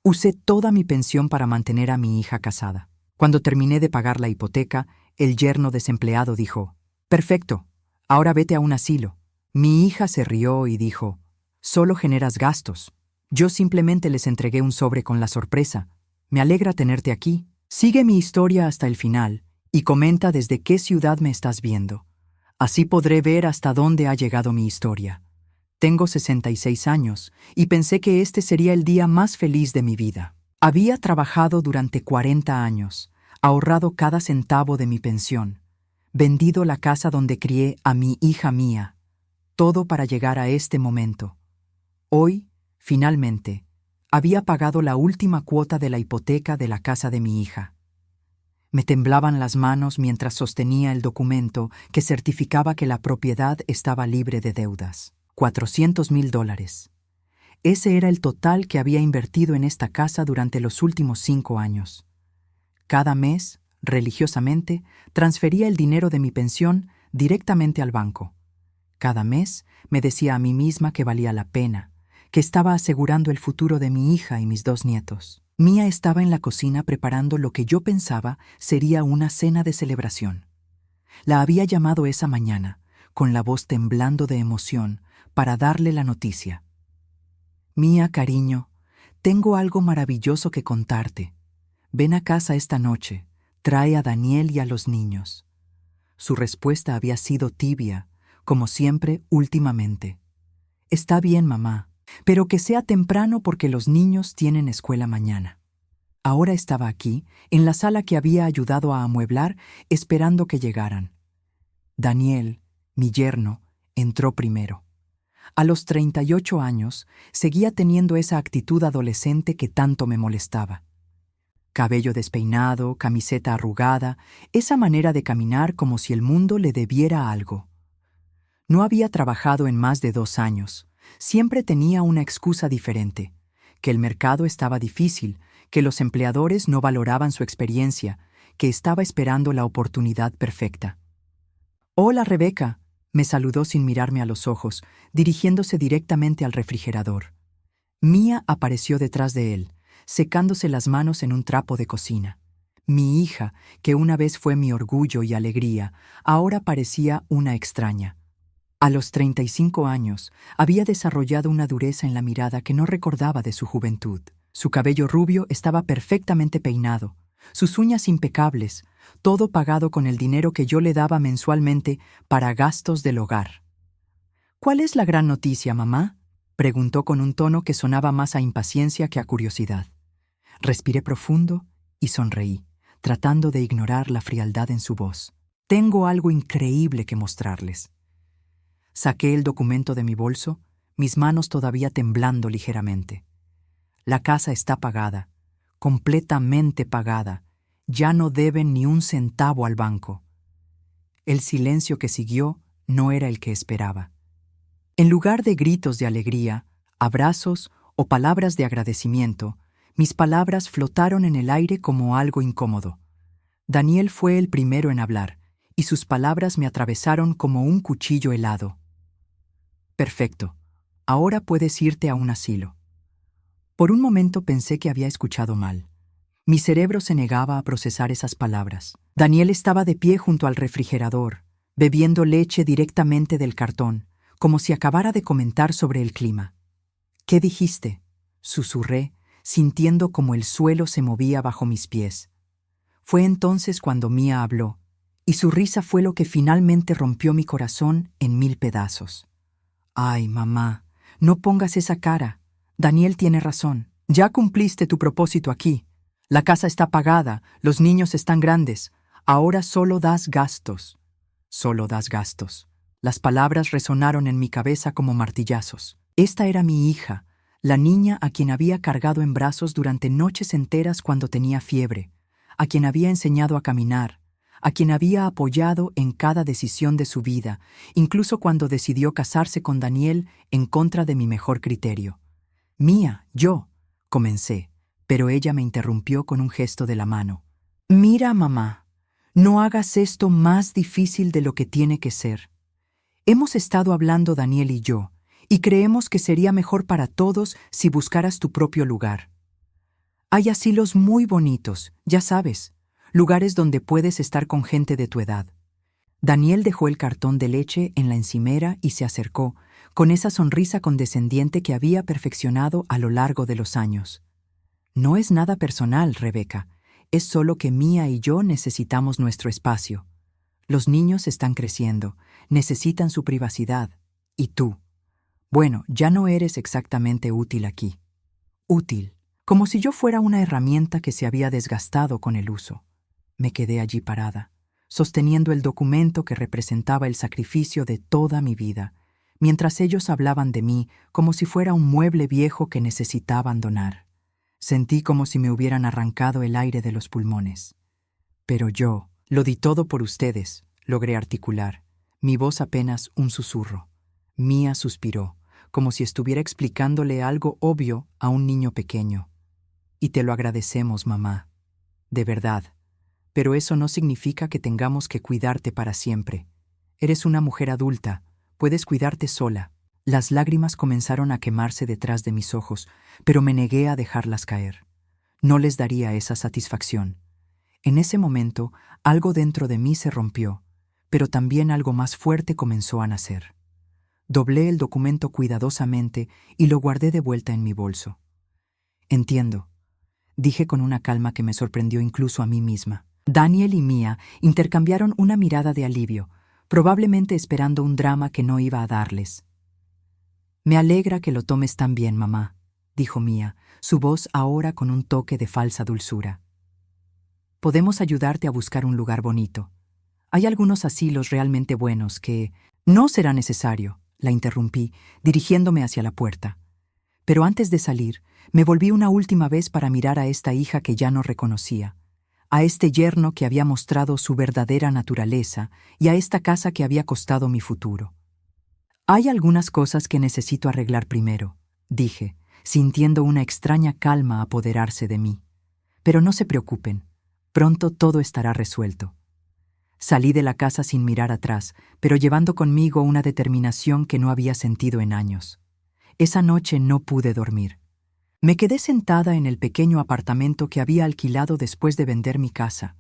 Usé toda mi pensión para mantener a mi hija casada. Cuando terminé de pagar la hipoteca, el yerno desempleado dijo: «Perfecto, ahora vete a un asilo». Mi hija se rió y dijo: «Solo generas gastos». Yo simplemente les entregué un sobre con la sorpresa: «Me alegra tenerte aquí. Sigue mi historia hasta el final y comenta desde qué ciudad me estás viendo. Así podré ver hasta dónde ha llegado mi historia». Tengo 66 años y pensé que este sería el día más feliz de mi vida. Había trabajado durante 40 años, ahorrado cada centavo de mi pensión, vendido la casa donde crié a mi hija mía, todo para llegar a este momento. Hoy, finalmente, había pagado la última cuota de la hipoteca de la casa de mi hija. Me temblaban las manos mientras sostenía el documento que certificaba que la propiedad estaba libre de deudas. $400,000. Ese era el total que había invertido en esta casa durante los últimos 5 años. Cada mes, religiosamente, transfería el dinero de mi pensión directamente al banco. Cada mes me decía a mí misma que valía la pena, que estaba asegurando el futuro de mi hija y mis 2 nietos. Mía estaba en la cocina preparando lo que yo pensaba sería una cena de celebración. La había llamado esa mañana, con la voz temblando de emoción, para darle la noticia. «Mía, cariño, tengo algo maravilloso que contarte. Ven a casa esta noche, trae a Daniel y a los niños». Su respuesta había sido tibia, como siempre últimamente. «Está bien, mamá, pero que sea temprano porque los niños tienen escuela mañana». Ahora estaba aquí, en la sala que había ayudado a amueblar, esperando que llegaran. Daniel, mi yerno, entró primero. A los 38 años, seguía teniendo esa actitud adolescente que tanto me molestaba. Cabello despeinado, camiseta arrugada, esa manera de caminar como si el mundo le debiera algo. No había trabajado en más de 2 años. Siempre tenía una excusa diferente: que el mercado estaba difícil, que los empleadores no valoraban su experiencia, que estaba esperando la oportunidad perfecta. «Hola, Rebeca», me saludó sin mirarme a los ojos, dirigiéndose directamente al refrigerador. Mía apareció detrás de él, secándose las manos en un trapo de cocina. Mi hija, que una vez fue mi orgullo y alegría, ahora parecía una extraña. A los 35 años, había desarrollado una dureza en la mirada que no recordaba de su juventud. Su cabello rubio estaba perfectamente peinado, sus uñas impecables, todo pagado con el dinero que yo le daba mensualmente para gastos del hogar. «¿Cuál es la gran noticia, mamá?», preguntó con un tono que sonaba más a impaciencia que a curiosidad. Respiré profundo y sonreí, tratando de ignorar la frialdad en su voz. «Tengo algo increíble que mostrarles». Saqué el documento de mi bolso, mis manos todavía temblando ligeramente. «La casa está pagada, completamente pagada. Ya no deben ni un centavo al banco». El silencio que siguió no era el que esperaba. En lugar de gritos de alegría, abrazos o palabras de agradecimiento, mis palabras flotaron en el aire como algo incómodo. Daniel fue el primero en hablar, y sus palabras me atravesaron como un cuchillo helado. «Perfecto. Ahora puedes irte a un asilo». Por un momento pensé que había escuchado mal. Mi cerebro se negaba a procesar esas palabras. Daniel estaba de pie junto al refrigerador, bebiendo leche directamente del cartón, como si acabara de comentar sobre el clima. «¿Qué dijiste?», susurré, sintiendo como el suelo se movía bajo mis pies. Fue entonces cuando Mía habló, y su risa fue lo que finalmente rompió mi corazón en 1000 pedazos. «Ay, mamá, no pongas esa cara. Daniel tiene razón. Ya cumpliste tu propósito aquí. La casa está pagada, los niños están grandes. Ahora solo das gastos». «Solo das gastos». Las palabras resonaron en mi cabeza como martillazos. Esta era mi hija, la niña a quien había cargado en brazos durante noches enteras cuando tenía fiebre, a quien había enseñado a caminar, a quien había apoyado en cada decisión de su vida, incluso cuando decidió casarse con Daniel en contra de mi mejor criterio. «Mía, yo», comencé, pero ella me interrumpió con un gesto de la mano. «Mira, mamá, no hagas esto más difícil de lo que tiene que ser. Hemos estado hablando Daniel y yo, y creemos que sería mejor para todos si buscaras tu propio lugar. Hay asilos muy bonitos, ya sabes, lugares donde puedes estar con gente de tu edad. Daniel dejó el cartón de leche en la encimera y se acercó, con esa sonrisa condescendiente que había perfeccionado a lo largo de los años. No es nada personal, Rebeca. Es solo que Mía y yo necesitamos nuestro espacio. Los niños están creciendo, necesitan su privacidad. ¿Y tú? Bueno, ya no eres exactamente útil aquí. Útil, como si yo fuera una herramienta que se había desgastado con el uso. Me quedé allí parada, sosteniendo el documento que representaba el sacrificio de toda mi vida, mientras ellos hablaban de mí como si fuera un mueble viejo que necesitaban donar. Sentí como si me hubieran arrancado el aire de los pulmones. Pero yo lo di todo por ustedes, logré articular, mi voz apenas un susurro. Mía suspiró, como si estuviera explicándole algo obvio a un niño pequeño. Y te lo agradecemos, mamá. De verdad. Pero eso no significa que tengamos que cuidarte para siempre. Eres una mujer adulta, puedes cuidarte sola. Las lágrimas comenzaron a quemarse detrás de mis ojos, pero me negué a dejarlas caer. No les daría esa satisfacción. En ese momento, algo dentro de mí se rompió, pero también algo más fuerte comenzó a nacer. Doblé el documento cuidadosamente y lo guardé de vuelta en mi bolso. Entiendo, dije con una calma que me sorprendió incluso a mí misma. Daniel y Mía intercambiaron una mirada de alivio, probablemente esperando un drama que no iba a darles. Me alegra que lo tomes tan bien, mamá, dijo Mía, su voz ahora con un toque de falsa dulzura. Podemos ayudarte a buscar un lugar bonito. Hay algunos asilos realmente buenos que... No será necesario, la interrumpí, dirigiéndome hacia la puerta. Pero antes de salir, me volví una última vez para mirar a esta hija que ya no reconocía, a este yerno que había mostrado su verdadera naturaleza y a esta casa que había costado mi futuro. Hay algunas cosas que necesito arreglar primero, dije, sintiendo una extraña calma apoderarse de mí. Pero no se preocupen, pronto todo estará resuelto. Salí de la casa sin mirar atrás, pero llevando conmigo una determinación que no había sentido en años. Esa noche no pude dormir. Me quedé sentada en el pequeño apartamento que había alquilado después de vender mi casa.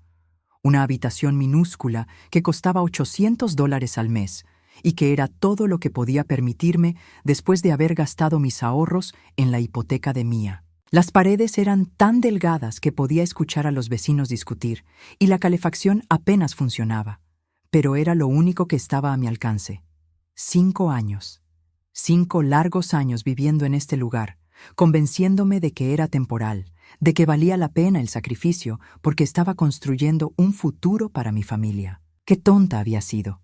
Una habitación minúscula que costaba $800 al mes y que era todo lo que podía permitirme después de haber gastado mis ahorros en la hipoteca de Mía. Las paredes eran tan delgadas que podía escuchar a los vecinos discutir y la calefacción apenas funcionaba, pero era lo único que estaba a mi alcance. 5 años. 5 largos años viviendo en este lugar, convenciéndome de que era temporal, de que valía la pena el sacrificio porque estaba construyendo un futuro para mi familia. ¡Qué tonta había sido!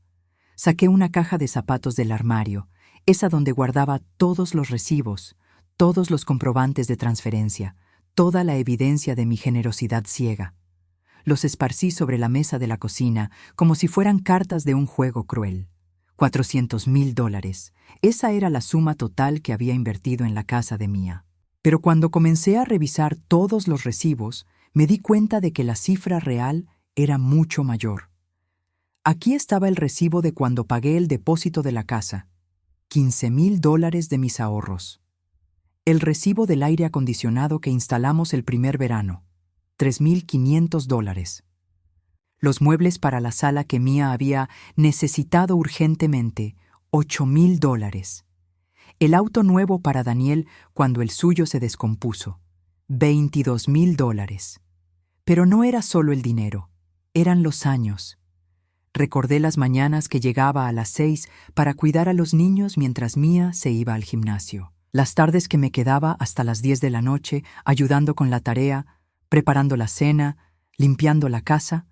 Saqué una caja de zapatos del armario, esa donde guardaba todos los recibos, todos los comprobantes de transferencia, toda la evidencia de mi generosidad ciega. Los esparcí sobre la mesa de la cocina como si fueran cartas de un juego cruel. $400,000. Esa era la suma total que había invertido en la casa de Mía. Pero cuando comencé a revisar todos los recibos, me di cuenta de que la cifra real era mucho mayor. Aquí estaba el recibo de cuando pagué el depósito de la casa, $15,000 de mis ahorros. El recibo del aire acondicionado que instalamos el primer verano, $3,500. Los muebles para la sala que Mía había necesitado urgentemente, $8,000. El auto nuevo para Daniel cuando el suyo se descompuso, $22,000. Pero no era solo el dinero, eran los años. Recordé las mañanas que llegaba a las 6 para cuidar a los niños mientras Mía se iba al gimnasio. Las tardes que me quedaba hasta las 10 de la noche ayudando con la tarea, preparando la cena, limpiando la casa.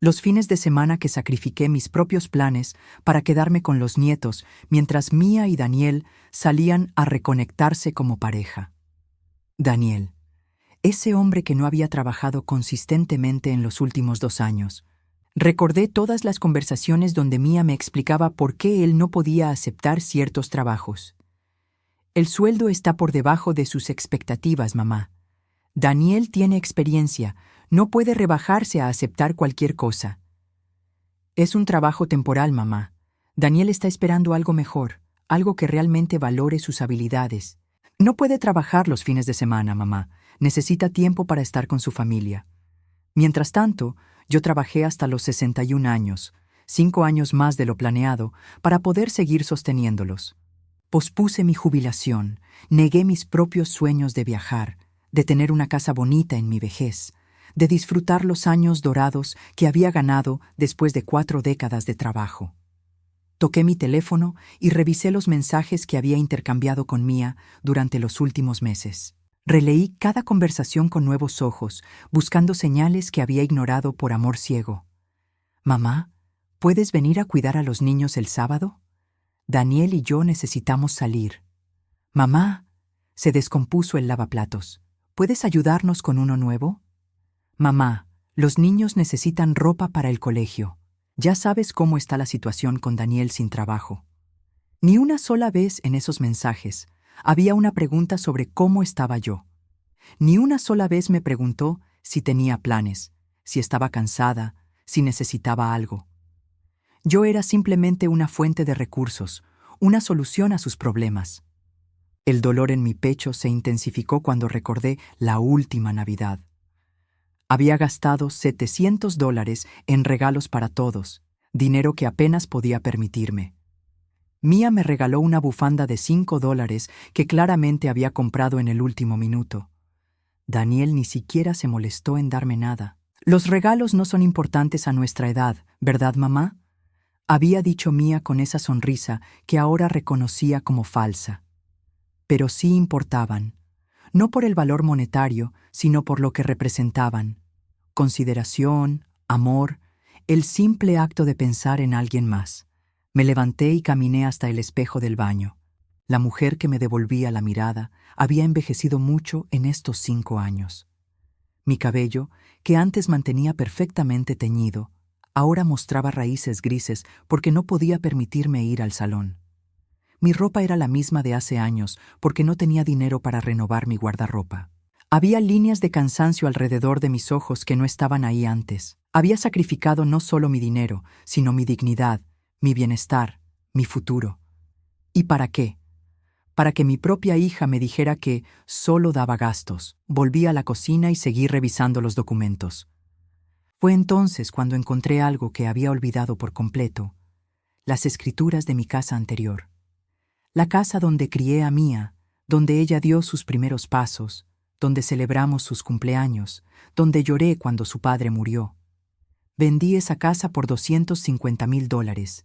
Los fines de semana que sacrifiqué mis propios planes para quedarme con los nietos mientras Mía y Daniel salían a reconectarse como pareja. Daniel, ese hombre que no había trabajado consistentemente en los últimos 2 años. Recordé todas las conversaciones donde Mía me explicaba por qué él no podía aceptar ciertos trabajos. El sueldo está por debajo de sus expectativas, mamá. Daniel tiene experiencia, no puede rebajarse a aceptar cualquier cosa. Es un trabajo temporal, mamá. Daniel está esperando algo mejor, algo que realmente valore sus habilidades. No puede trabajar los fines de semana, mamá. Necesita tiempo para estar con su familia. Mientras tanto, yo trabajé hasta los 61 años, 5 años más de lo planeado, para poder seguir sosteniéndolos. Pospuse mi jubilación, negué mis propios sueños de viajar, de tener una casa bonita en mi vejez, de disfrutar los años dorados que había ganado después de 4 décadas de trabajo. Toqué mi teléfono y revisé los mensajes que había intercambiado con Mía durante los últimos meses. Releí cada conversación con nuevos ojos, buscando señales que había ignorado por amor ciego. «Mamá, ¿puedes venir a cuidar a los niños el sábado? Daniel y yo necesitamos salir». «Mamá», se descompuso el lavaplatos. «¿Puedes ayudarnos con uno nuevo?» «Mamá, los niños necesitan ropa para el colegio. Ya sabes cómo está la situación con Daniel sin trabajo». Ni una sola vez en esos mensajes había una pregunta sobre cómo estaba yo. Ni una sola vez me preguntó si tenía planes, si estaba cansada, si necesitaba algo. Yo era simplemente una fuente de recursos, una solución a sus problemas. El dolor en mi pecho se intensificó cuando recordé la última Navidad. Había gastado $700 en regalos para todos, dinero que apenas podía permitirme. Mía me regaló una bufanda de $5 que claramente había comprado en el último minuto. Daniel ni siquiera se molestó en darme nada. «Los regalos no son importantes a nuestra edad, ¿verdad, mamá?», había dicho Mía con esa sonrisa que ahora reconocía como falsa. Pero sí importaban, no por el valor monetario, sino por lo que representaban. Consideración, amor, el simple acto de pensar en alguien más. Me levanté y caminé hasta el espejo del baño. La mujer que me devolvía la mirada había envejecido mucho en estos 5 años. Mi cabello, que antes mantenía perfectamente teñido, ahora mostraba raíces grises porque no podía permitirme ir al salón. Mi ropa era la misma de hace años porque no tenía dinero para renovar mi guardarropa. Había líneas de cansancio alrededor de mis ojos que no estaban ahí antes. Había sacrificado no solo mi dinero, sino mi dignidad, mi bienestar, mi futuro. ¿Y para qué? Para que mi propia hija me dijera que solo daba gastos. Volví a la cocina y seguí revisando los documentos. Fue entonces cuando encontré algo que había olvidado por completo: las escrituras de mi casa anterior. La casa donde crié a Mía, donde ella dio sus primeros pasos, donde celebramos sus cumpleaños, donde lloré cuando su padre murió. Vendí esa casa por $250,000.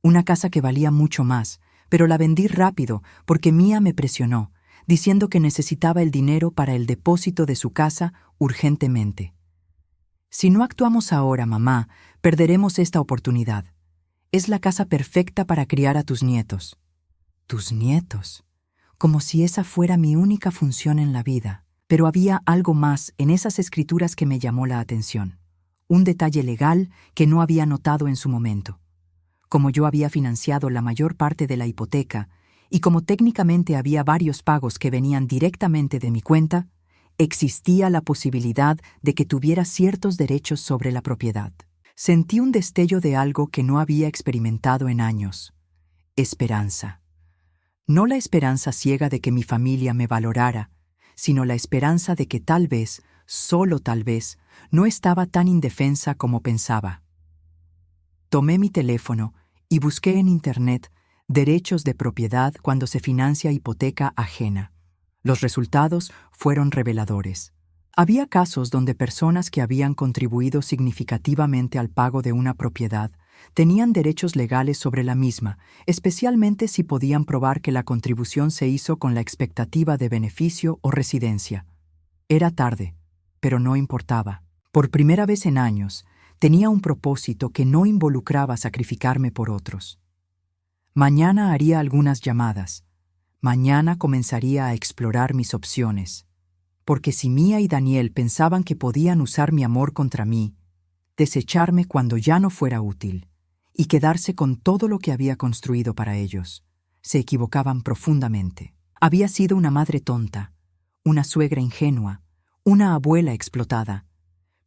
Una casa que valía mucho más, pero la vendí rápido porque Mía me presionó, diciendo que necesitaba el dinero para el depósito de su casa urgentemente. «Si no actuamos ahora, mamá, perderemos esta oportunidad. Es la casa perfecta para criar a tus nietos». «¿Tus nietos?», como si esa fuera mi única función en la vida. Pero había algo más en esas escrituras que me llamó la atención. Un detalle legal que no había notado en su momento. Como yo había financiado la mayor parte de la hipoteca y como técnicamente había varios pagos que venían directamente de mi cuenta, existía la posibilidad de que tuviera ciertos derechos sobre la propiedad. Sentí un destello de algo que no había experimentado en años: esperanza. No la esperanza ciega de que mi familia me valorara, sino la esperanza de que tal vez, solo tal vez, no estaba tan indefensa como pensaba. Tomé mi teléfono y busqué en Internet derechos de propiedad cuando se financia hipoteca ajena. Los resultados fueron reveladores. Había casos donde personas que habían contribuido significativamente al pago de una propiedad tenían derechos legales sobre la misma, especialmente si podían probar que la contribución se hizo con la expectativa de beneficio o residencia. Era tarde, pero no importaba. Por primera vez en años, tenía un propósito que no involucraba sacrificarme por otros. Mañana haría algunas llamadas. Mañana comenzaría a explorar mis opciones. Porque si Mía y Daniel pensaban que podían usar mi amor contra mí, desecharme cuando ya no fuera útil, y quedarse con todo lo que había construido para ellos, se equivocaban profundamente. Había sido una madre tonta, una suegra ingenua, una abuela explotada,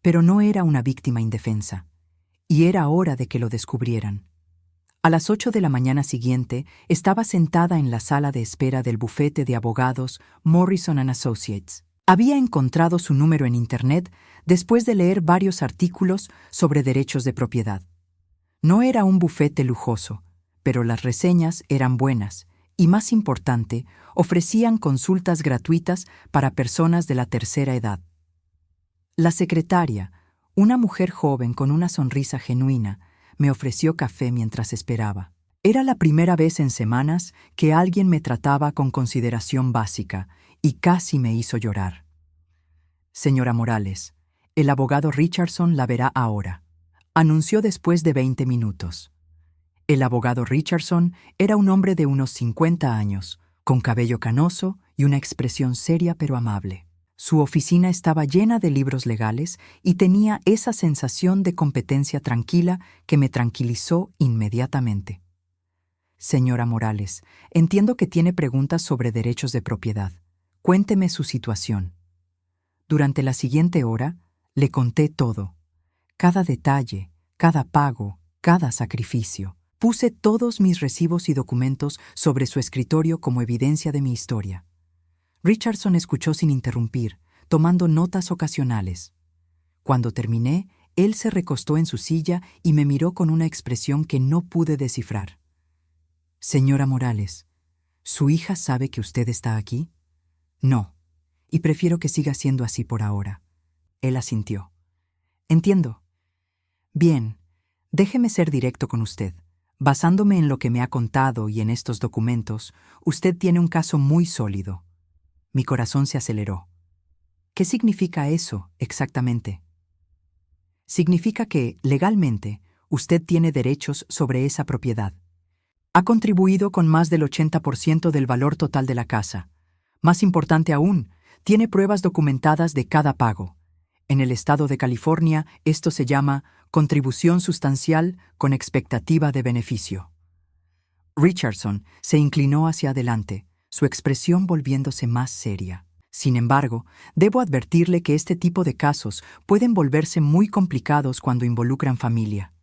pero no era una víctima indefensa, y era hora de que lo descubrieran. A las 8 de la mañana siguiente estaba sentada en la sala de espera del bufete de abogados Morrison & Associates. Había encontrado su número en Internet después de leer varios artículos sobre derechos de propiedad. No era un bufete lujoso, pero las reseñas eran buenas y, más importante, ofrecían consultas gratuitas para personas de la tercera edad. La secretaria, una mujer joven con una sonrisa genuina, me ofreció café mientras esperaba. Era la primera vez en semanas que alguien me trataba con consideración básica y casi me hizo llorar. Señora Morales, el abogado Richardson la verá ahora, anunció después de 20 minutos. El abogado Richardson era un hombre de unos 50 años, con cabello canoso y una expresión seria pero amable. Su oficina estaba llena de libros legales y tenía esa sensación de competencia tranquila que me tranquilizó inmediatamente. Señora Morales, entiendo que tiene preguntas sobre derechos de propiedad. Cuénteme su situación. Durante la siguiente hora, le conté todo. Cada detalle, cada pago, cada sacrificio. Puse todos mis recibos y documentos sobre su escritorio como evidencia de mi historia. Richardson escuchó sin interrumpir, tomando notas ocasionales. Cuando terminé, él se recostó en su silla y me miró con una expresión que no pude descifrar. Señora Morales, ¿su hija sabe que usted está aquí? No, y prefiero que siga siendo así por ahora. Él asintió. Entiendo. Bien, déjeme ser directo con usted. Basándome en lo que me ha contado y en estos documentos, usted tiene un caso muy sólido. Mi corazón se aceleró. ¿Qué significa eso exactamente? Significa que, legalmente, usted tiene derechos sobre esa propiedad. Ha contribuido con más del 80% del valor total de la casa. Más importante aún, tiene pruebas documentadas de cada pago. En el estado de California, esto se llama contribución sustancial con expectativa de beneficio. Richardson se inclinó hacia adelante, su expresión volviéndose más seria. Sin embargo, debo advertirle que este tipo de casos pueden volverse muy complicados cuando involucran familia.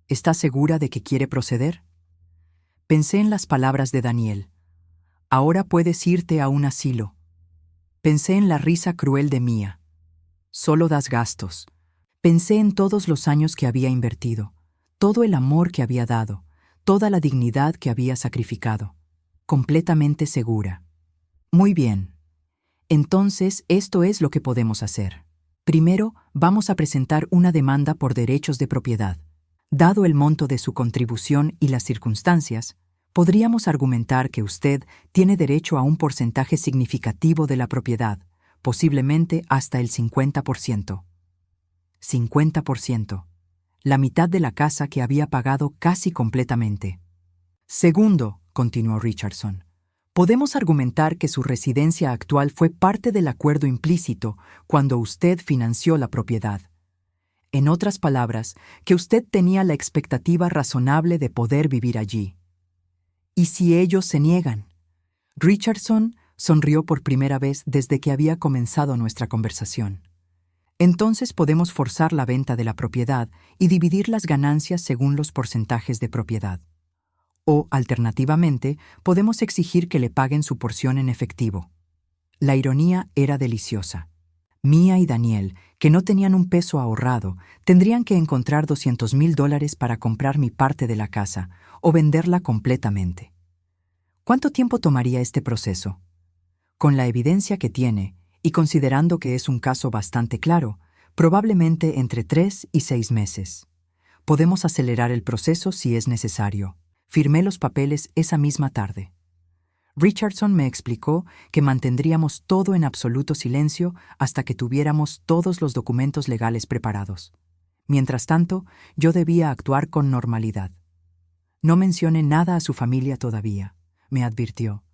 ¿Está segura de que quiere proceder? Pensé en las palabras de Daniel. Ahora puedes irte a un asilo. Pensé en la risa cruel de Mía. Solo das gastos. Pensé en todos los años que había invertido, todo el amor que había dado, toda la dignidad que había sacrificado. Completamente segura. Muy bien. Entonces, esto es lo que podemos hacer. Primero, vamos a presentar una demanda por derechos de propiedad. Dado el monto de su contribución y las circunstancias, podríamos argumentar que usted tiene derecho a un porcentaje significativo de la propiedad, posiblemente hasta el 50%. 50%. La mitad de la casa que había pagado casi completamente. Segundo, continuó Richardson, podemos argumentar que su residencia actual fue parte del acuerdo implícito cuando usted financió la propiedad. En otras palabras, que usted tenía la expectativa razonable de poder vivir allí. ¿Y si ellos se niegan? Richardson sonrió por primera vez desde que había comenzado nuestra conversación. Entonces podemos forzar la venta de la propiedad y dividir las ganancias según los porcentajes de propiedad. O, alternativamente, podemos exigir que le paguen su porción en efectivo. La ironía era deliciosa. Mía y Daniel, que no tenían un peso ahorrado, tendrían que encontrar $200,000 para comprar mi parte de la casa o venderla completamente. ¿Cuánto tiempo tomaría este proceso? Con la evidencia que tiene, y considerando que es un caso bastante claro, probablemente entre 3 y 6 meses. Podemos acelerar el proceso si es necesario. Firmé los papeles esa misma tarde. Richardson me explicó que mantendríamos todo en absoluto silencio hasta que tuviéramos todos los documentos legales preparados. Mientras tanto, yo debía actuar con normalidad. No mencione nada a su familia todavía, me advirtió.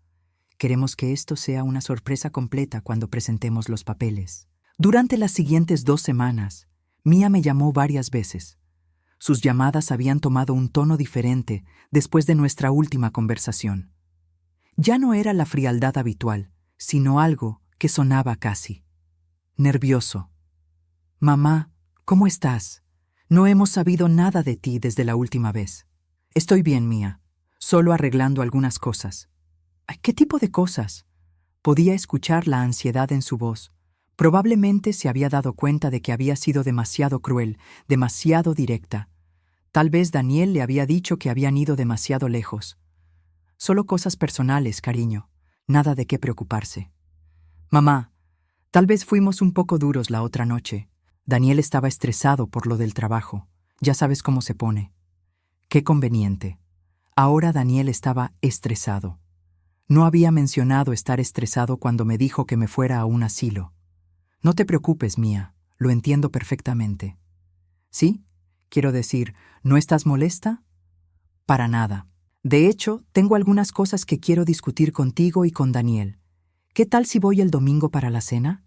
Queremos que esto sea una sorpresa completa cuando presentemos los papeles. Durante las siguientes 2 semanas, Mía me llamó varias veces. Sus llamadas habían tomado un tono diferente después de nuestra última conversación. Ya no era la frialdad habitual, sino algo que sonaba casi nervioso. Mamá, ¿cómo estás? No hemos sabido nada de ti desde la última vez. Estoy bien, Mía, solo arreglando algunas cosas. ¿Qué tipo de cosas? Podía escuchar la ansiedad en su voz, Probablemente se había dado cuenta de que había sido demasiado cruel, demasiado directa. Tal vez Daniel le había dicho que habían ido demasiado lejos. Solo cosas personales, cariño. Nada de qué preocuparse. Mamá, tal vez fuimos un poco duros la otra noche. Daniel estaba estresado por lo del trabajo. Ya sabes cómo se pone. Qué conveniente. Ahora Daniel estaba estresado. No había mencionado estar estresado cuando me dijo que me fuera a un asilo. No te preocupes, Mía, lo entiendo perfectamente. ¿Sí? Quiero decir, ¿no estás molesta? Para nada. De hecho, tengo algunas cosas que quiero discutir contigo y con Daniel. ¿Qué tal si voy el domingo para la cena?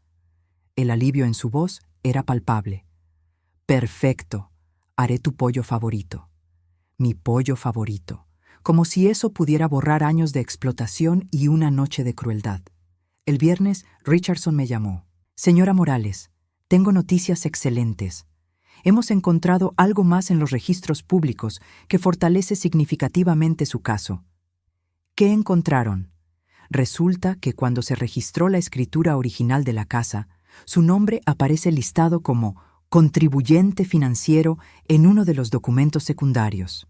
El alivio en su voz era palpable. Perfecto. Haré tu pollo favorito. Mi pollo favorito. Como si eso pudiera borrar años de explotación y una noche de crueldad. El viernes, Richardson me llamó. Señora Morales, tengo noticias excelentes. Hemos encontrado algo más en los registros públicos que fortalece significativamente su caso. ¿Qué encontraron? Resulta que cuando se registró la escritura original de la casa, su nombre aparece listado como contribuyente financiero en uno de los documentos secundarios.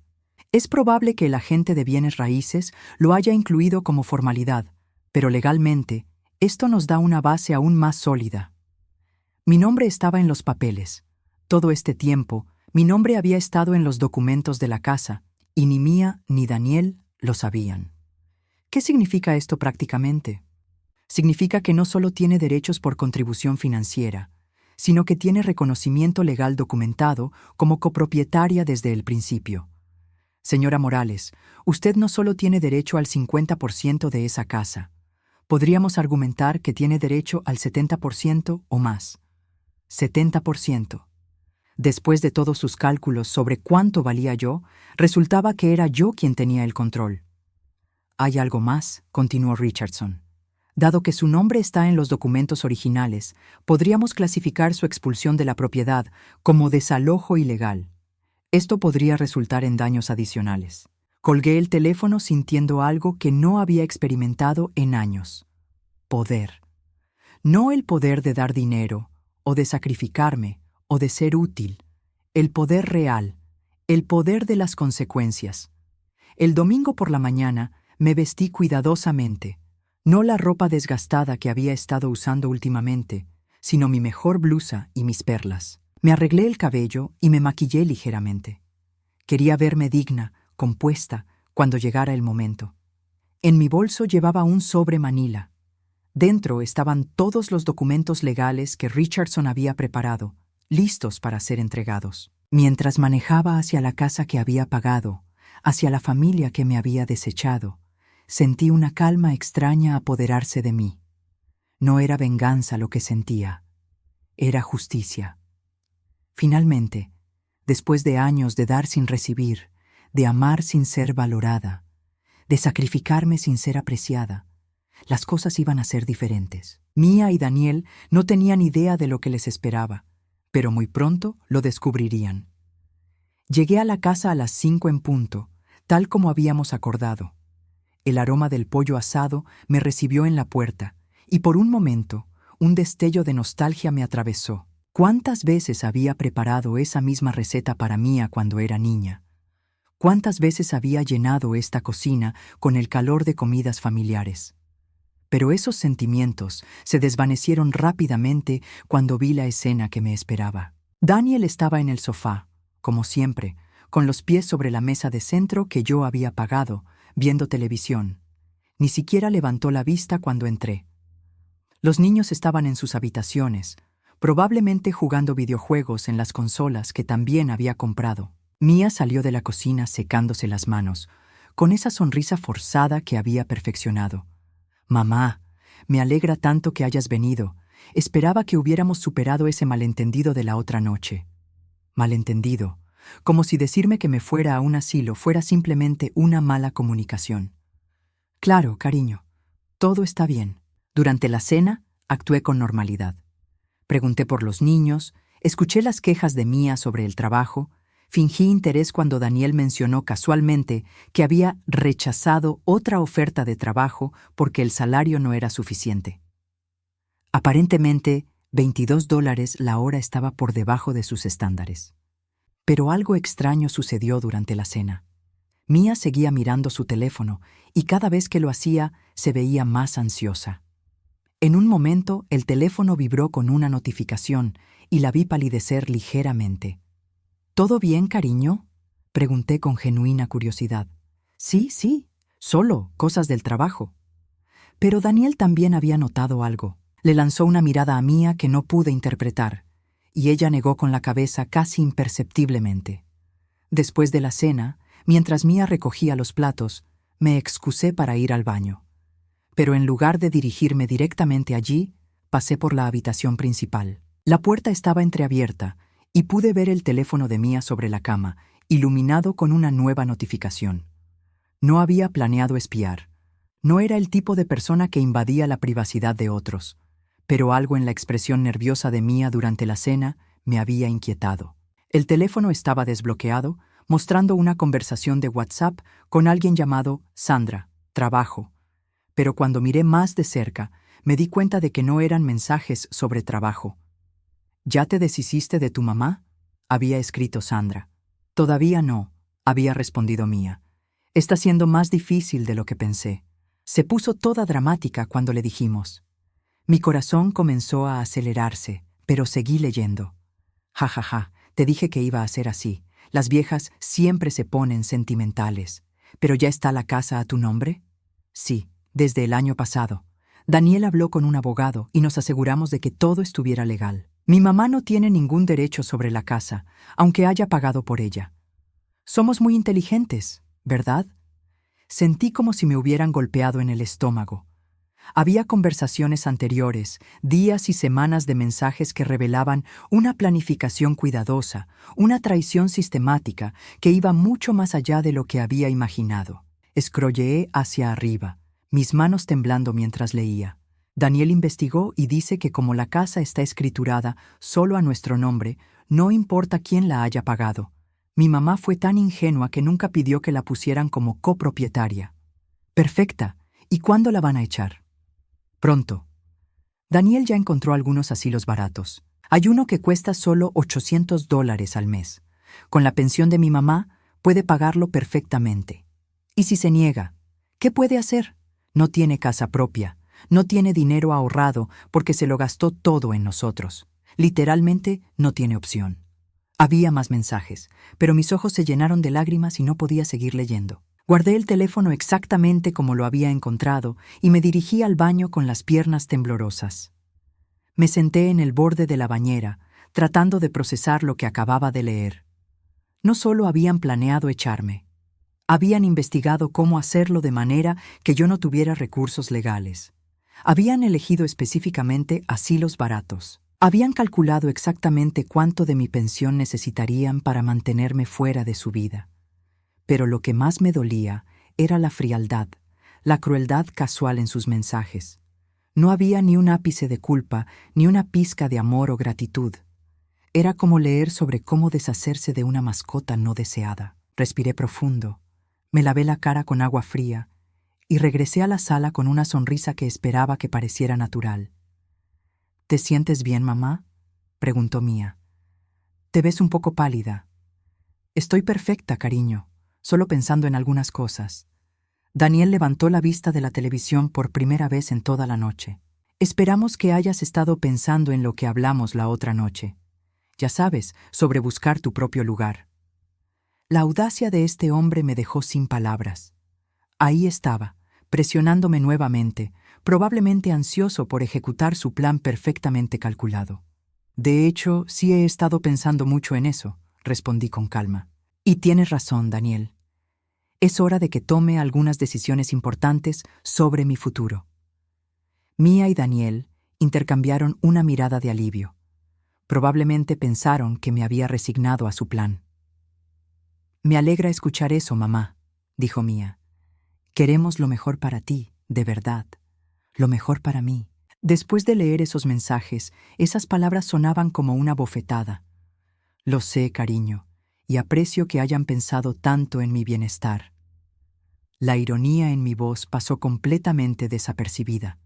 Es probable que el agente de bienes raíces lo haya incluido como formalidad, pero legalmente, esto nos da una base aún más sólida. Mi nombre estaba en los papeles. Todo este tiempo, mi nombre había estado en los documentos de la casa, y ni Mía ni Daniel lo sabían. ¿Qué significa esto prácticamente? Significa que no solo tiene derechos por contribución financiera, sino que tiene reconocimiento legal documentado como copropietaria desde el principio. Señora Morales, usted no solo tiene derecho al 50% de esa casa. Podríamos argumentar que tiene derecho al 70% o más. 70%. Después de todos sus cálculos sobre cuánto valía yo, resultaba que era yo quien tenía el control. Hay algo más, continuó Richardson. Dado que su nombre está en los documentos originales, podríamos clasificar su expulsión de la propiedad como desalojo ilegal. Esto podría resultar en daños adicionales. Colgué el teléfono sintiendo algo que no había experimentado en años. Poder. No el poder de dar dinero, o de sacrificarme, o de ser útil. El poder real, el poder de las consecuencias. El domingo por la mañana me vestí cuidadosamente, no la ropa desgastada que había estado usando últimamente, sino mi mejor blusa y mis perlas. Me arreglé el cabello y me maquillé ligeramente. Quería verme digna, compuesta, cuando llegara el momento. En mi bolso llevaba un sobre manila. Dentro estaban todos los documentos legales que Richardson había preparado, listos para ser entregados. Mientras manejaba hacia la casa que había pagado, hacia la familia que me había desechado, sentí una calma extraña apoderarse de mí. No era venganza lo que sentía, era justicia. Finalmente, después de años de dar sin recibir, de amar sin ser valorada, de sacrificarme sin ser apreciada, las cosas iban a ser diferentes. Mía y Daniel no tenían idea de lo que les esperaba, pero muy pronto lo descubrirían. Llegué a la casa a las 5 en punto, tal como habíamos acordado. El aroma del pollo asado me recibió en la puerta, y por un momento, un destello de nostalgia me atravesó. ¿Cuántas veces había preparado esa misma receta para Mía cuando era niña? ¿Cuántas veces había llenado esta cocina con el calor de comidas familiares? Pero esos sentimientos se desvanecieron rápidamente cuando vi la escena que me esperaba. Daniel estaba en el sofá, como siempre, con los pies sobre la mesa de centro que yo había pagado, viendo televisión. Ni siquiera levantó la vista cuando entré. Los niños estaban en sus habitaciones, probablemente jugando videojuegos en las consolas que también había comprado. Mía salió de la cocina secándose las manos, con esa sonrisa forzada que había perfeccionado. «Mamá, me alegra tanto que hayas venido. Esperaba que hubiéramos superado ese malentendido de la otra noche». Malentendido, como si decirme que me fuera a un asilo fuera simplemente una mala comunicación. «Claro, cariño, todo está bien». Durante la cena, actué con normalidad. Pregunté por los niños, escuché las quejas de Mía sobre el trabajo, fingí interés cuando Daniel mencionó casualmente que había rechazado otra oferta de trabajo porque el salario no era suficiente. Aparentemente, $22 la hora estaba por debajo de sus estándares. Pero algo extraño sucedió durante la cena. Mía seguía mirando su teléfono y cada vez que lo hacía se veía más ansiosa. En un momento el teléfono vibró con una notificación y la vi palidecer ligeramente. ¿Todo bien, cariño?, pregunté con genuina curiosidad. Sí, solo cosas del trabajo. Pero Daniel también había notado algo. Le lanzó una mirada a Mía que no pude interpretar, y ella negó con la cabeza casi imperceptiblemente. Después de la cena, mientras Mía recogía los platos, me excusé para ir al baño. Pero en lugar de dirigirme directamente allí, pasé por la habitación principal. La puerta estaba entreabierta y pude ver el teléfono de Mía sobre la cama, iluminado con una nueva notificación. No había planeado espiar. No era el tipo de persona que invadía la privacidad de otros, pero algo en la expresión nerviosa de Mía durante la cena me había inquietado. El teléfono estaba desbloqueado, mostrando una conversación de WhatsApp con alguien llamado Sandra, trabajo. Pero cuando miré más de cerca, me di cuenta de que no eran mensajes sobre trabajo. ¿Ya te deshiciste de tu mamá?, había escrito Sandra. Todavía no, había respondido Mía. Está siendo más difícil de lo que pensé. Se puso toda dramática cuando le dijimos. Mi corazón comenzó a acelerarse, pero seguí leyendo. Ja, te dije que iba a ser así. Las viejas siempre se ponen sentimentales. ¿Pero ya está la casa a tu nombre? Sí, desde el año pasado. Daniel habló con un abogado y nos aseguramos de que todo estuviera legal. Mi mamá no tiene ningún derecho sobre la casa, aunque haya pagado por ella. Somos muy inteligentes, ¿verdad? Sentí como si me hubieran golpeado en el estómago. Había conversaciones anteriores, días y semanas de mensajes que revelaban una planificación cuidadosa, una traición sistemática que iba mucho más allá de lo que había imaginado. Scrolleé hacia arriba, mis manos temblando mientras leía. Daniel investigó y dice que como la casa está escriturada solo a nuestro nombre, no importa quién la haya pagado. Mi mamá fue tan ingenua que nunca pidió que la pusieran como copropietaria. Perfecta. ¿Y cuándo la van a echar? Pronto. Daniel ya encontró algunos asilos baratos. Hay uno que cuesta solo $800 al mes. Con la pensión de mi mamá, puede pagarlo perfectamente. ¿Y si se niega? ¿Qué puede hacer? No tiene casa propia. No tiene dinero ahorrado porque se lo gastó todo en nosotros. Literalmente no tiene opción. Había más mensajes, pero mis ojos se llenaron de lágrimas y no podía seguir leyendo. Guardé el teléfono exactamente como lo había encontrado y me dirigí al baño con las piernas temblorosas. Me senté en el borde de la bañera, tratando de procesar lo que acababa de leer. No solo habían planeado echarme, habían investigado cómo hacerlo de manera que yo no tuviera recursos legales. Habían elegido específicamente asilos baratos. Habían calculado exactamente cuánto de mi pensión necesitarían para mantenerme fuera de su vida. Pero lo que más me dolía era la frialdad, la crueldad casual en sus mensajes. No había ni un ápice de culpa, ni una pizca de amor o gratitud. Era como leer sobre cómo deshacerse de una mascota no deseada. Respiré profundo, me lavé la cara con agua fría y regresé a la sala con una sonrisa que esperaba que pareciera natural. ¿Te sientes bien, mamá?, preguntó Mía. Te ves un poco pálida. Estoy perfecta, cariño, solo pensando en algunas cosas. Daniel levantó la vista de la televisión por primera vez en toda la noche. Esperamos que hayas estado pensando en lo que hablamos la otra noche. Ya sabes, sobre buscar tu propio lugar. La audacia de este hombre me dejó sin palabras. Ahí estaba, presionándome nuevamente, probablemente ansioso por ejecutar su plan perfectamente calculado. De hecho, sí he estado pensando mucho en eso, respondí con calma. Y tienes razón, Daniel. Es hora de que tome algunas decisiones importantes sobre mi futuro. Mía y Daniel intercambiaron una mirada de alivio. Probablemente pensaron que me había resignado a su plan. Me alegra escuchar eso, mamá, dijo Mía. Queremos lo mejor para ti, de verdad. Lo mejor para mí. Después de leer esos mensajes, esas palabras sonaban como una bofetada. Lo sé, cariño, y aprecio que hayan pensado tanto en mi bienestar. La ironía en mi voz pasó completamente desapercibida.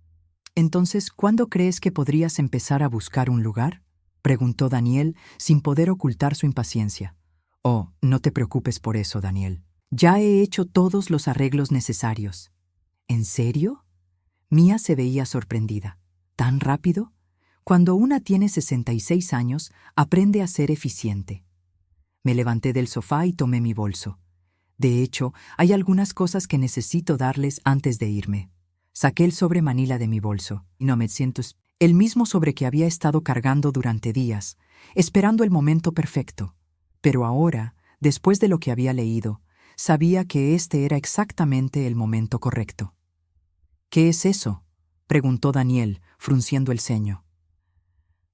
Entonces, ¿cuándo crees que podrías empezar a buscar un lugar? Preguntó Daniel, sin poder ocultar su impaciencia. Oh, no te preocupes por eso, Daniel. Ya he hecho todos los arreglos necesarios. ¿En serio? Mía se veía sorprendida. ¿Tan rápido? Cuando una tiene 66 años, aprende a ser eficiente. Me levanté del sofá y tomé mi bolso. De hecho, hay algunas cosas que necesito darles antes de irme. Saqué el sobre manila de mi bolso, y no me siento el mismo sobre que había estado cargando durante días, esperando el momento perfecto. Pero ahora, después de lo que había leído, sabía que este era exactamente el momento correcto. ¿Qué es eso?, preguntó Daniel, frunciendo el ceño.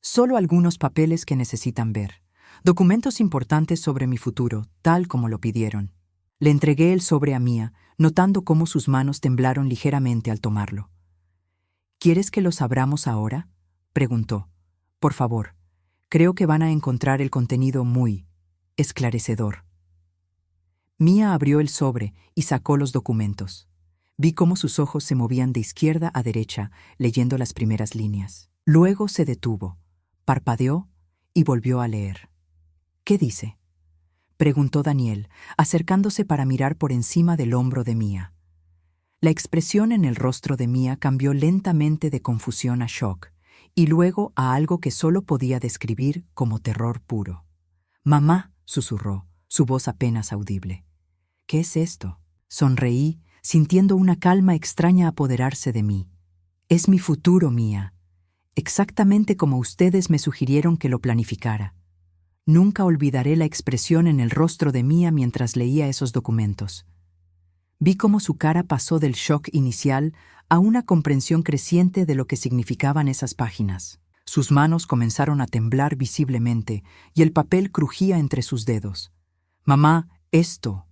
Solo algunos papeles que necesitan ver. Documentos importantes sobre mi futuro, tal como lo pidieron. Le entregué el sobre a Mía, notando cómo sus manos temblaron ligeramente al tomarlo. ¿Quieres que los abramos ahora?, preguntó. Por favor, creo que van a encontrar el contenido muy esclarecedor. Mía abrió el sobre y sacó los documentos. Vi cómo sus ojos se movían de izquierda a derecha, leyendo las primeras líneas. Luego se detuvo, parpadeó y volvió a leer. ¿Qué dice?, preguntó Daniel, acercándose para mirar por encima del hombro de Mía. La expresión en el rostro de Mía cambió lentamente de confusión a shock, y luego a algo que solo podía describir como terror puro. «Mamá», susurró, su voz apenas audible. «¿Qué es esto?». Sonreí, sintiendo una calma extraña apoderarse de mí. «Es mi futuro, Mía. Exactamente como ustedes me sugirieron que lo planificara». Nunca olvidaré la expresión en el rostro de Mía mientras leía esos documentos. Vi cómo su cara pasó del shock inicial a una comprensión creciente de lo que significaban esas páginas. Sus manos comenzaron a temblar visiblemente y el papel crujía entre sus dedos. «Mamá, esto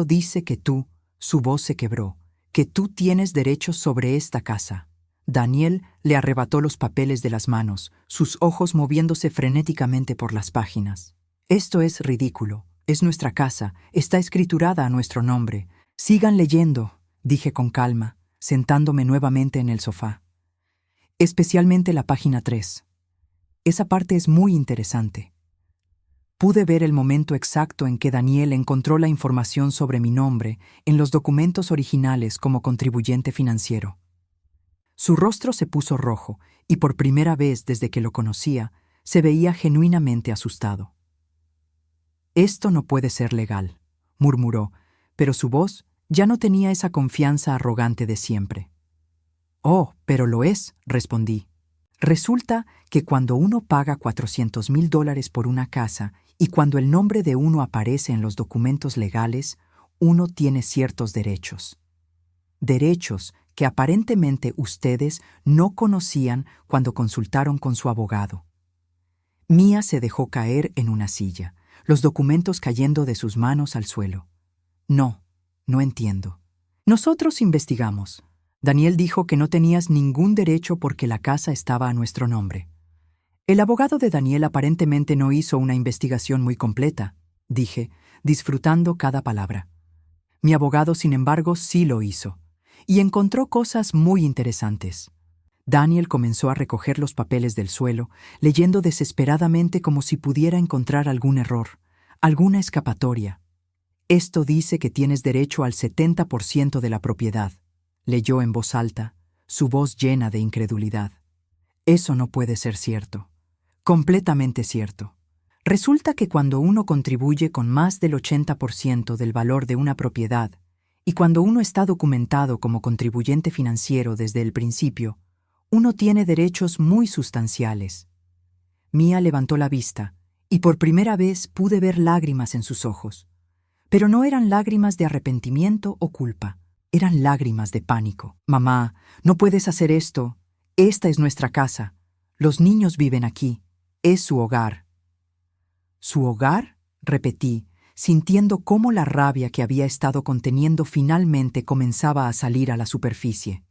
dice que tú», su voz se quebró, «que tú tienes derechos sobre esta casa». Daniel le arrebató los papeles de las manos, sus ojos moviéndose frenéticamente por las páginas. «Esto es ridículo. Es nuestra casa. Está escriturada a nuestro nombre. Sigan leyendo», dije con calma, sentándome nuevamente en el sofá. Especialmente la página 3. Esa parte es muy interesante. Pude ver el momento exacto en que Daniel encontró la información sobre mi nombre en los documentos originales como contribuyente financiero. Su rostro se puso rojo y por primera vez desde que lo conocía, se veía genuinamente asustado. «Esto no puede ser legal», murmuró, pero su voz ya no tenía esa confianza arrogante de siempre. «Oh, pero lo es», respondí. «Resulta que cuando uno paga $400,000 por una casa y cuando el nombre de uno aparece en los documentos legales, uno tiene ciertos derechos. Derechos que aparentemente ustedes no conocían cuando consultaron con su abogado». Mía se dejó caer en una silla, los documentos cayendo de sus manos al suelo. «No entiendo». «Nosotros investigamos. Daniel dijo que no tenías ningún derecho porque la casa estaba a nuestro nombre». «El abogado de Daniel aparentemente no hizo una investigación muy completa», dije, disfrutando cada palabra. «Mi abogado, sin embargo, sí lo hizo. Y encontró cosas muy interesantes». Daniel comenzó a recoger los papeles del suelo, leyendo desesperadamente como si pudiera encontrar algún error, alguna escapatoria. «Esto dice que tienes derecho al 70% de la propiedad», leyó en voz alta, su voz llena de incredulidad. «Eso no puede ser cierto. Completamente cierto. Resulta que cuando uno contribuye con más del 80% del valor de una propiedad, y cuando uno está documentado como contribuyente financiero desde el principio, uno tiene derechos muy sustanciales». Mía levantó la vista, y por primera vez pude ver lágrimas en sus ojos. Pero no eran lágrimas de arrepentimiento o culpa, eran lágrimas de pánico. «Mamá, no puedes hacer esto. Esta es nuestra casa. Los niños viven aquí. Es su hogar». «¿Su hogar?», repetí, sintiendo cómo la rabia que había estado conteniendo finalmente comenzaba a salir a la superficie.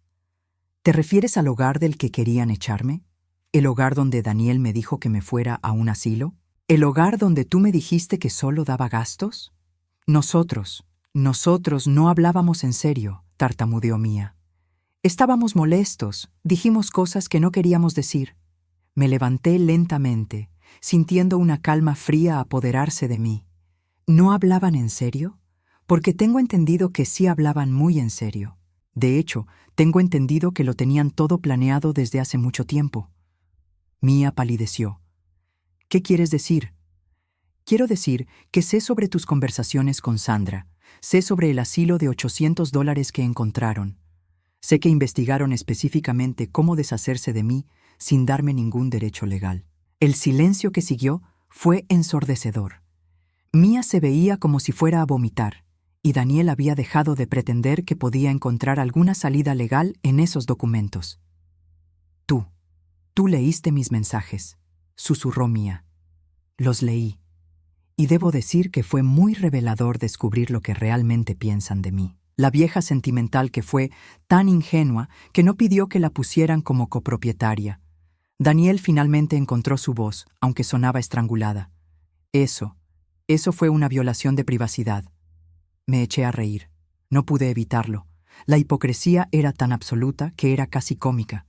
«¿Te refieres al hogar del que querían echarme? ¿El hogar donde Daniel me dijo que me fuera a un asilo? ¿El hogar donde tú me dijiste que solo daba gastos?» Nosotros no hablábamos en serio», tartamudeó Mía. Estábamos molestos, dijimos cosas que no queríamos decir. Me levanté lentamente, sintiendo una calma fría apoderarse de mí. ¿No hablaban en serio? Porque tengo entendido que sí hablaban muy en serio. De hecho, tengo entendido que lo tenían todo planeado desde hace mucho tiempo. Mía palideció. ¿Qué quieres decir? Quiero decir que sé sobre tus conversaciones con Sandra. Sé sobre el asilo de $800 que encontraron. Sé que investigaron específicamente cómo deshacerse de mí sin darme ningún derecho legal. El silencio que siguió fue ensordecedor. Mía se veía como si fuera a vomitar, y Daniel había dejado de pretender que podía encontrar alguna salida legal en esos documentos. Tú leíste mis mensajes, susurró Mía. Los leí, y debo decir que fue muy revelador descubrir lo que realmente piensan de mí. La vieja sentimental que fue tan ingenua que no pidió que la pusieran como copropietaria. Daniel finalmente encontró su voz, aunque sonaba estrangulada. Eso fue una violación de privacidad. Me eché a reír. No pude evitarlo. La hipocresía era tan absoluta que era casi cómica.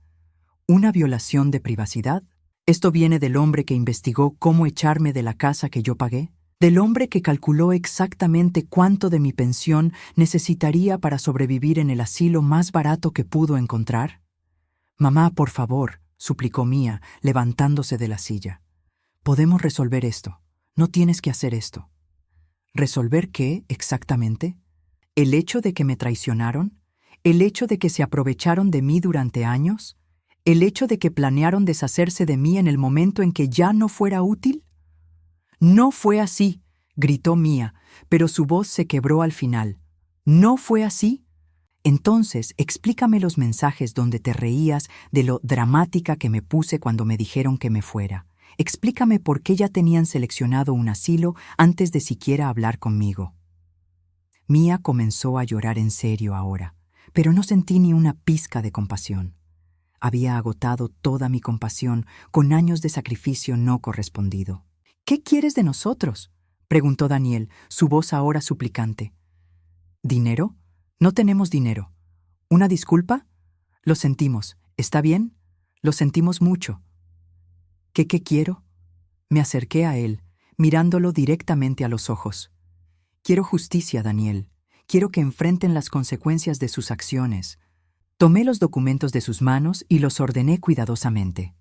¿Una violación de privacidad? ¿Esto viene del hombre que investigó cómo echarme de la casa que yo pagué? ¿Del hombre que calculó exactamente cuánto de mi pensión necesitaría para sobrevivir en el asilo más barato que pudo encontrar? Mamá, por favor, suplicó Mía, levantándose de la silla. Podemos resolver esto. No tienes que hacer esto. ¿Resolver qué, exactamente? ¿El hecho de que me traicionaron? ¿El hecho de que se aprovecharon de mí durante años? ¿El hecho de que planearon deshacerse de mí en el momento en que ya no fuera útil? No fue así, gritó Mía, pero su voz se quebró al final. ¿No fue así? Entonces, explícame los mensajes donde te reías de lo dramática que me puse cuando me dijeron que me fuera. Explícame por qué ya tenían seleccionado un asilo antes de siquiera hablar conmigo. Mía comenzó a llorar en serio ahora, pero no sentí ni una pizca de compasión. Había agotado toda mi compasión con años de sacrificio no correspondido. ¿Qué quieres de nosotros?, preguntó Daniel, su voz ahora suplicante. ¿Dinero? No tenemos dinero. ¿Una disculpa? Lo sentimos. ¿Está bien? Lo sentimos mucho. ¿Qué quiero? Me acerqué a él, mirándolo directamente a los ojos. Quiero justicia, Daniel. Quiero que enfrenten las consecuencias de sus acciones. Tomé los documentos de sus manos y los ordené cuidadosamente.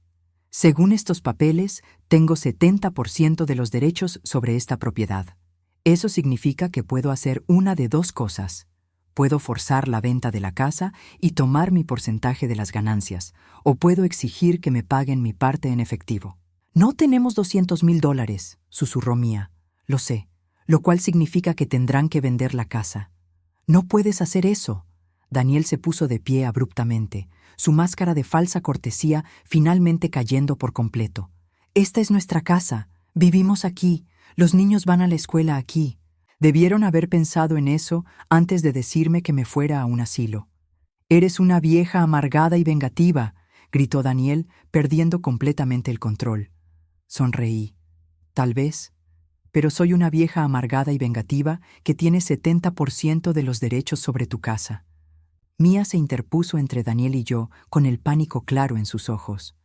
Según estos papeles, tengo 70% de los derechos sobre esta propiedad. Eso significa que puedo hacer una de dos cosas. Puedo forzar la venta de la casa y tomar mi porcentaje de las ganancias, o puedo exigir que me paguen mi parte en efectivo. No tenemos $200,000, susurró Mía. Lo sé, lo cual significa que tendrán que vender la casa. No puedes hacer eso. Daniel se puso de pie abruptamente, su máscara de falsa cortesía finalmente cayendo por completo. Esta es nuestra casa. Vivimos aquí. Los niños van a la escuela aquí. Debieron haber pensado en eso antes de decirme que me fuera a un asilo. Eres una vieja amargada y vengativa, gritó Daniel, perdiendo completamente el control. Sonreí. Tal vez, pero soy una vieja amargada y vengativa que tiene 70% de los derechos sobre tu casa. Mía se interpuso entre Daniel y yo, con el pánico claro en sus ojos.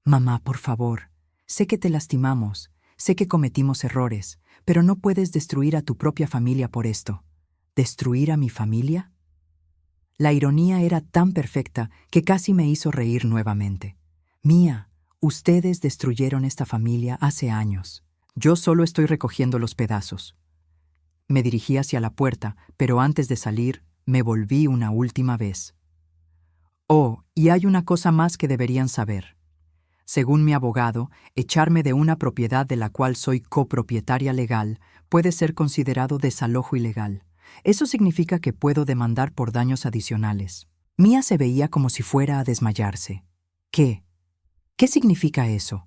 Mamá, por favor, sé que te lastimamos, sé que cometimos errores, pero no puedes destruir a tu propia familia por esto. ¿Destruir a mi familia? La ironía era tan perfecta que casi me hizo reír nuevamente. Mía, ustedes destruyeron esta familia hace años. Yo solo estoy recogiendo los pedazos. Me dirigí hacia la puerta, pero antes de salir, me volví una última vez. Oh, y hay una cosa más que deberían saber. Según mi abogado, echarme de una propiedad de la cual soy copropietaria legal puede ser considerado desalojo ilegal. Eso significa que puedo demandar por daños adicionales. Mía se veía como si fuera a desmayarse. ¿Qué? ¿Qué significa eso?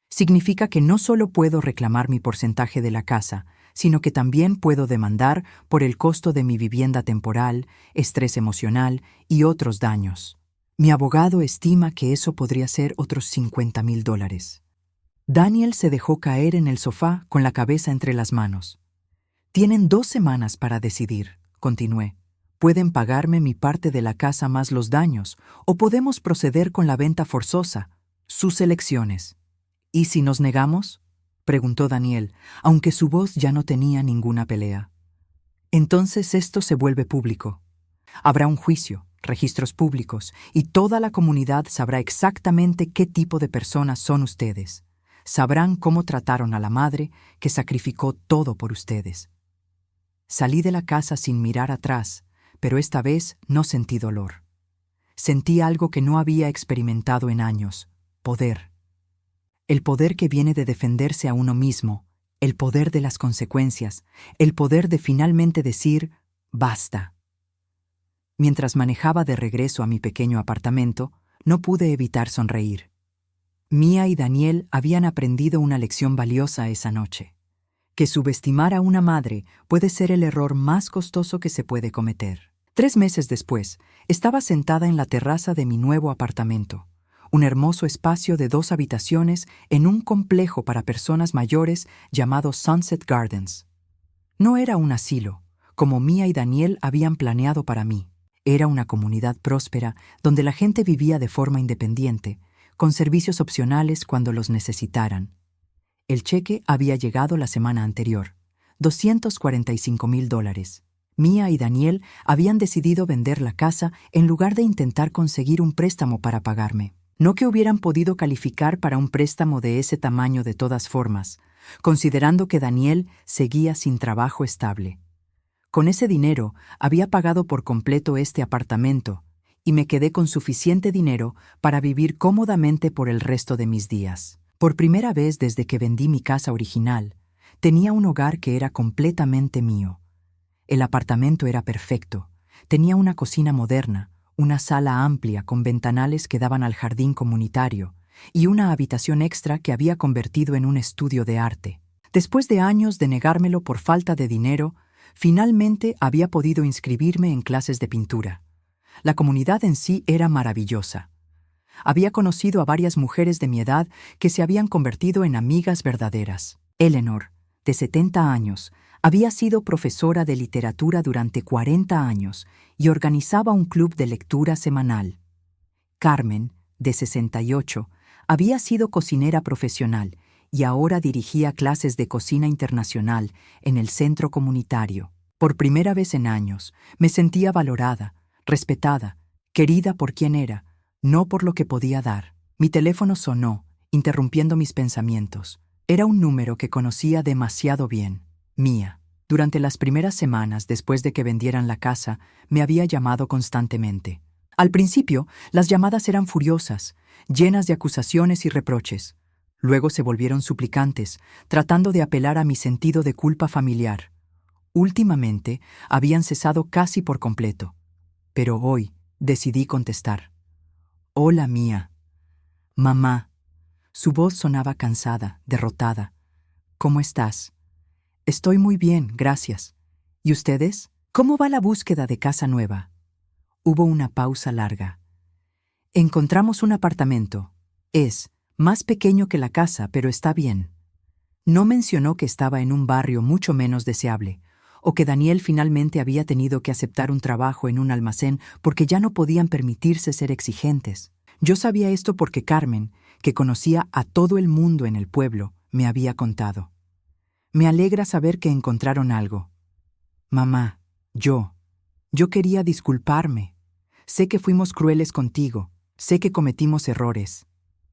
Significa que no solo puedo reclamar mi porcentaje de la casa, sino que también puedo demandar por el costo de mi vivienda temporal, estrés emocional y otros daños. Mi abogado estima que eso podría ser otros $50,000. Daniel se dejó caer en el sofá con la cabeza entre las manos. Tienen 2 semanas para decidir, continué. Pueden pagarme mi parte de la casa más los daños, o podemos proceder con la venta forzosa. Sus elecciones. ¿Y si nos negamos?, preguntó Daniel, aunque su voz ya no tenía ninguna pelea. Entonces esto se vuelve público. Habrá un juicio, registros públicos, y toda la comunidad sabrá exactamente qué tipo de personas son ustedes. Sabrán cómo trataron a la madre que sacrificó todo por ustedes. Salí de la casa sin mirar atrás, pero esta vez no sentí dolor. Sentí algo que no había experimentado en años: poder. El poder que viene de defenderse a uno mismo, el poder de las consecuencias, el poder de finalmente decir «basta». Mientras manejaba de regreso a mi pequeño apartamento, no pude evitar sonreír. Mía y Daniel habían aprendido una lección valiosa esa noche: que subestimar a una madre puede ser el error más costoso que se puede cometer. 3 meses después, estaba sentada en la terraza de mi nuevo apartamento, un hermoso espacio de 2 habitaciones en un complejo para personas mayores llamado Sunset Gardens. No era un asilo, como Mía y Daniel habían planeado para mí. Era una comunidad próspera donde la gente vivía de forma independiente, con servicios opcionales cuando los necesitaran. El cheque había llegado la semana anterior, $245,000. Mía y Daniel habían decidido vender la casa en lugar de intentar conseguir un préstamo para pagarme. No que hubieran podido calificar para un préstamo de ese tamaño de todas formas, considerando que Daniel seguía sin trabajo estable. Con ese dinero había pagado por completo este apartamento y me quedé con suficiente dinero para vivir cómodamente por el resto de mis días. Por primera vez desde que vendí mi casa original, tenía un hogar que era completamente mío. El apartamento era perfecto. Tenía una cocina moderna, una sala amplia con ventanales que daban al jardín comunitario y una habitación extra que había convertido en un estudio de arte. Después de años de negármelo por falta de dinero, finalmente había podido inscribirme en clases de pintura. La comunidad en sí era maravillosa. Había conocido a varias mujeres de mi edad que se habían convertido en amigas verdaderas. Eleanor, de 70 años, había sido profesora de literatura durante 40 años y organizaba un club de lectura semanal. Carmen, de 68, había sido cocinera profesional y ahora dirigía clases de cocina internacional en el centro comunitario. Por primera vez en años, me sentía valorada, respetada, querida por quien era, no por lo que podía dar. Mi teléfono sonó, interrumpiendo mis pensamientos. Era un número que conocía demasiado bien. Mía. Durante las primeras semanas después de que vendieran la casa, me había llamado constantemente. Al principio, las llamadas eran furiosas, llenas de acusaciones y reproches. Luego se volvieron suplicantes, tratando de apelar a mi sentido de culpa familiar. Últimamente, habían cesado casi por completo. Pero hoy decidí contestar. «Hola, Mía». «Mamá». Su voz sonaba cansada, derrotada. «¿Cómo estás?» «Estoy muy bien, gracias. ¿Y ustedes? ¿Cómo va la búsqueda de casa nueva?» Hubo una pausa larga. «Encontramos un apartamento. Es más pequeño que la casa, pero está bien». No mencionó que estaba en un barrio mucho menos deseable, o que Daniel finalmente había tenido que aceptar un trabajo en un almacén porque ya no podían permitirse ser exigentes. Yo sabía esto porque Carmen, que conocía a todo el mundo en el pueblo, me había contado. «Me alegra saber que encontraron algo». «Mamá, yo quería disculparme. Sé que fuimos crueles contigo. Sé que cometimos errores».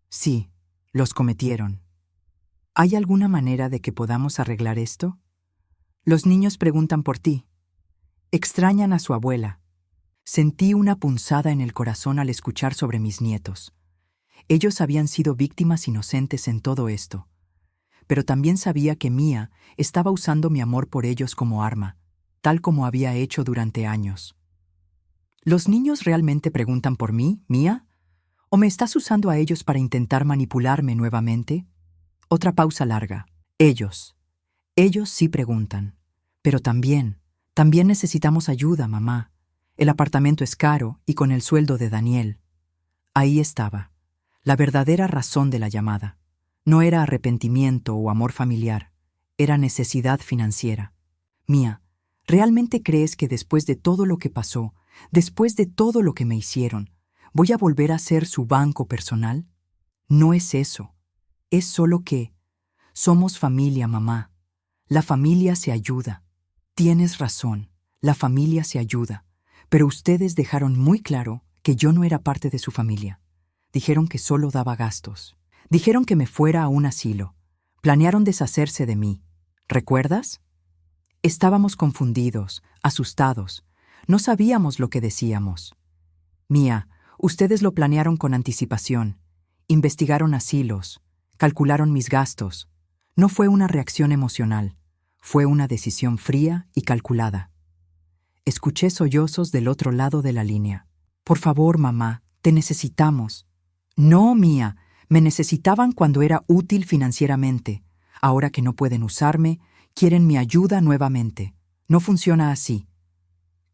«Sí, los cometieron». «¿Hay alguna manera de que podamos arreglar esto?» «Los niños preguntan por ti. Extrañan a su abuela». Sentí una punzada en el corazón al escuchar sobre mis nietos. Ellos habían sido víctimas inocentes en todo esto. Pero también sabía que Mía estaba usando mi amor por ellos como arma, tal como había hecho durante años. ¿Los niños realmente preguntan por mí, Mía? ¿O me estás usando a ellos para intentar manipularme nuevamente? Otra pausa larga. Ellos sí preguntan. Pero también necesitamos ayuda, mamá. El apartamento es caro y con el sueldo de Daniel. Ahí estaba, la verdadera razón de la llamada. No era arrepentimiento o amor familiar, era necesidad financiera. Mía, ¿Realmente crees que después de todo lo que pasó, después de todo lo que me hicieron, voy a volver a ser su banco personal? No es eso. Es solo que somos familia, mamá. La familia se ayuda. Tienes razón, la familia se ayuda. Pero ustedes dejaron muy claro que yo no era parte de su familia. Dijeron que solo daba gastos. Dijeron que me fuera a un asilo. Planearon deshacerse de mí. ¿Recuerdas? Estábamos confundidos, asustados. No sabíamos lo que decíamos. Mía, ustedes lo planearon con anticipación. Investigaron asilos. Calcularon mis gastos. No fue una reacción emocional. Fue una decisión fría y calculada. Escuché sollozos del otro lado de la línea. Por favor, mamá, te necesitamos. No, Mía, me necesitaban cuando era útil financieramente. Ahora que no pueden usarme, quieren mi ayuda nuevamente. No funciona así.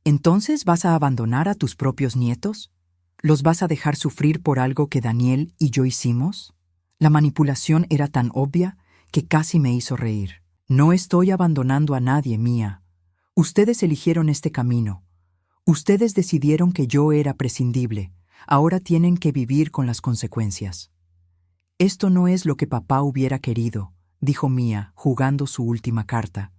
¿Entonces vas a abandonar a tus propios nietos? ¿Los vas a dejar sufrir por algo que Daniel y yo hicimos? La manipulación era tan obvia que casi me hizo reír. No estoy abandonando a nadie, Mía. Ustedes eligieron este camino. Ustedes decidieron que yo era prescindible. Ahora tienen que vivir con las consecuencias. Esto no es lo que papá hubiera querido, dijo Mía, jugando su última carta.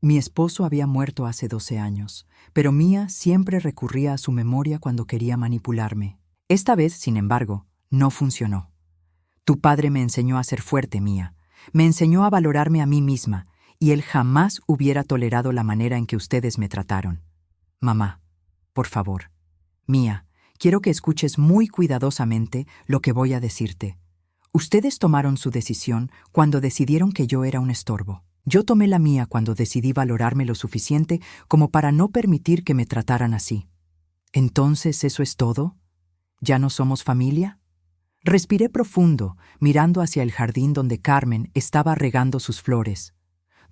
Mi esposo había muerto hace 12 años, pero Mía siempre recurría a su memoria cuando quería manipularme. Esta vez, sin embargo, no funcionó. Tu padre me enseñó a ser fuerte, Mía. Me enseñó a valorarme a mí misma, y él jamás hubiera tolerado la manera en que ustedes me trataron. Mamá, por favor. Mía, quiero que escuches muy cuidadosamente lo que voy a decirte. Ustedes tomaron su decisión cuando decidieron que yo era un estorbo. Yo tomé la mía cuando decidí valorarme lo suficiente como para no permitir que me trataran así. ¿Entonces eso es todo? ¿Ya no somos familia? Respiré profundo, mirando hacia el jardín donde Carmen estaba regando sus flores,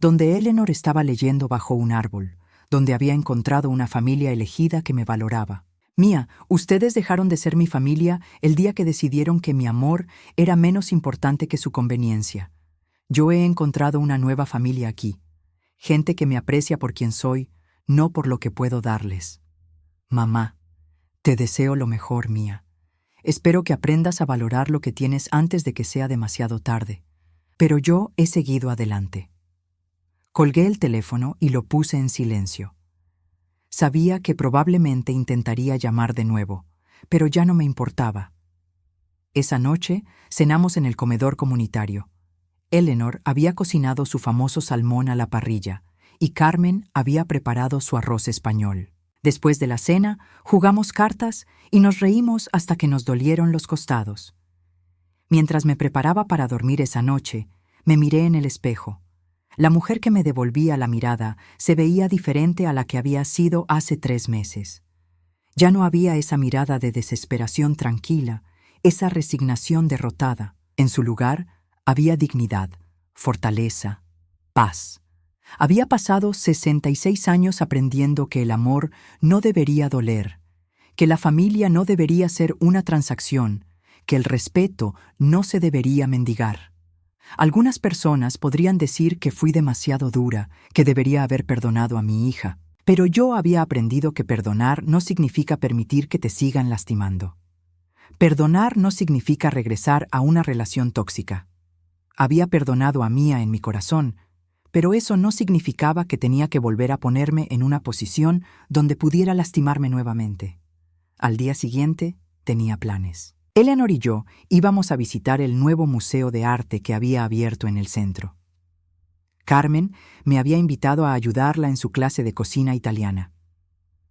donde Eleanor estaba leyendo bajo un árbol, donde había encontrado una familia elegida que me valoraba. Mía, ustedes dejaron de ser mi familia el día que decidieron que mi amor era menos importante que su conveniencia. Yo he encontrado una nueva familia aquí, gente que me aprecia por quien soy, no por lo que puedo darles. Mamá, te deseo lo mejor, Mía. Espero que aprendas a valorar lo que tienes antes de que sea demasiado tarde. Pero yo he seguido adelante. Colgué el teléfono y lo puse en silencio. Sabía que probablemente intentaría llamar de nuevo, pero ya no me importaba. Esa noche cenamos en el comedor comunitario. Eleanor había cocinado su famoso salmón a la parrilla y Carmen había preparado su arroz español. Después de la cena, jugamos cartas y nos reímos hasta que nos dolieron los costados. Mientras me preparaba para dormir esa noche, me miré en el espejo. La mujer que me devolvía la mirada se veía diferente a la que había sido hace 3 meses. Ya no había esa mirada de desesperación tranquila, esa resignación derrotada. En su lugar, había dignidad, fortaleza, paz. Había pasado 66 años aprendiendo que el amor no debería doler, que la familia no debería ser una transacción, que el respeto no se debería mendigar. Algunas personas podrían decir que fui demasiado dura, que debería haber perdonado a mi hija, pero yo había aprendido que perdonar no significa permitir que te sigan lastimando. Perdonar no significa regresar a una relación tóxica. Había perdonado a Mía en mi corazón, pero eso no significaba que tenía que volver a ponerme en una posición donde pudiera lastimarme nuevamente. Al día siguiente, tenía planes. Eleanor y yo íbamos a visitar el nuevo museo de arte que había abierto en el centro. Carmen me había invitado a ayudarla en su clase de cocina italiana.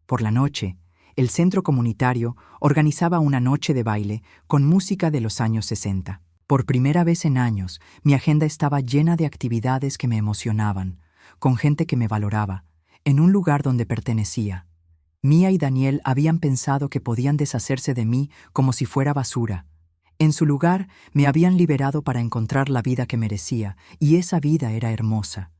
Por la noche, el centro comunitario organizaba una noche de baile con música de los años 60. Por primera vez en años, mi agenda estaba llena de actividades que me emocionaban, con gente que me valoraba, en un lugar donde pertenecía. Mía y Daniel habían pensado que podían deshacerse de mí como si fuera basura. En su lugar, me habían liberado para encontrar la vida que merecía, y esa vida era hermosa.